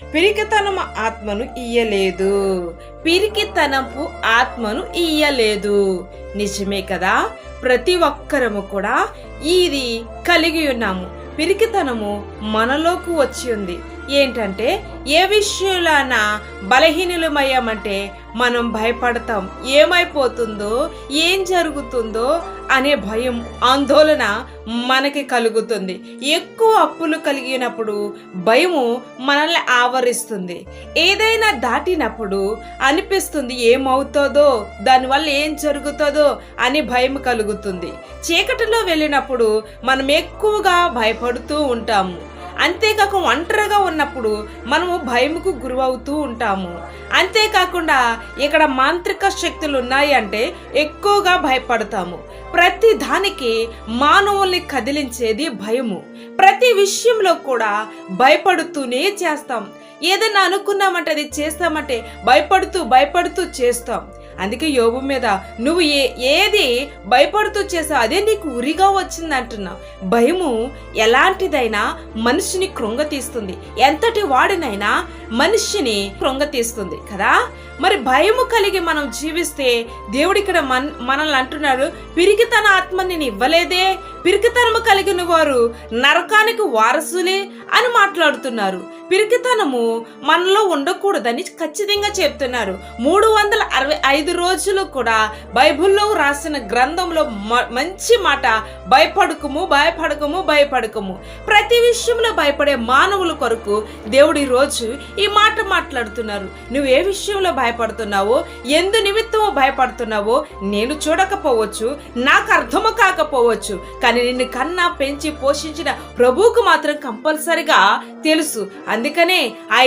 పిరికితనము ఆత్మను ఇయ్యలేదు. పిరికితనపు ఆత్మను ఇయ్యలేదు. నిజమే కదా. ప్రతి ఒక్కరము కూడా ఇది కలిగి ఉన్నాము. పిరికితనము మనలోకి వచ్చి ఉంది. ఏంటంటే ఏ విషయంలోనా బలహీనులమయ్యామంటే మనం భయపడతాం. ఏమైపోతుందో, ఏం జరుగుతుందో అనే భయం, ఆందోళన మనకి కలుగుతుంది. ఎక్కువ అప్పులు కలిగినప్పుడు భయము మనల్ని ఆవరిస్తుంది. ఏదైనా దాటినప్పుడు అనిపిస్తుంది ఏమవుతుందో, దానివల్ల ఏం జరుగుతుందో అని భయం కలుగుతుంది. చీకటిలో వెళ్ళినప్పుడు మనం ఎక్కువగా భయపడుతూ ఉంటాము. అంతేకాక ఒంటరిగా ఉన్నప్పుడు మనము భయముకు గురవుతూ ఉంటాము. అంతేకాకుండా ఇక్కడ మాంత్రిక శక్తులు ఉన్నాయి అంటే ఎక్కువగా భయపడతాము. ప్రతి దానికి మానవుల్ని కదిలించేది భయము. ప్రతి విషయంలో కూడా భయపడుతూనే చేస్తాం. ఏదైనా అనుకున్నామంటే అది చేస్తామంటే భయపడుతూ చేస్తాం. అందుకే యోబు మీద నువ్వు ఏది భయపడుతూ చేసావు అదే నీకు ఉరిగా వచ్చింది అంటున్నావు. భయము ఎలాంటిదైనా మనిషిని కృంగతీస్తుంది. ఎంతటి వాడినైనా మనిషిని కృంగతీస్తుంది కదా. మరి భయము కలిగి మనం జీవిస్తే దేవుడు ఇక్కడ మనల్ని అంటున్నాడు, పిరికితన ఆత్మ నేను ఇవ్వలేదే, పిరికితనము కలిగిన వారు నరకానికి వారసులే అని మాట్లాడుతున్నారు. పిరికితనము మనలో ఉండకూడదని ఖచ్చితంగా చెప్తున్నారు. 365 రోజులు కూడా బైబిల్లో రాసిన గ్రంథంలో మంచి మాట, భయపడకము. ప్రతి విషయంలో భయపడే మానవుల కొరకు దేవుడు ఈ రోజు ఈ మాట మాట్లాడుతున్నారు. నువ్వు ఏ విషయంలో భయపడుతున్నావో, ఎందు నిమిత్తమో భయపడుతున్నావో నేను చూడకపోవచ్చు, నాకు అర్థము కాకపోవచ్చు, కానీ నిన్ను కన్నా పెంచి పోషించిన ప్రభువుకు మాత్రం కంపల్సరిగా తెలుసు. అందుకనే ఆయన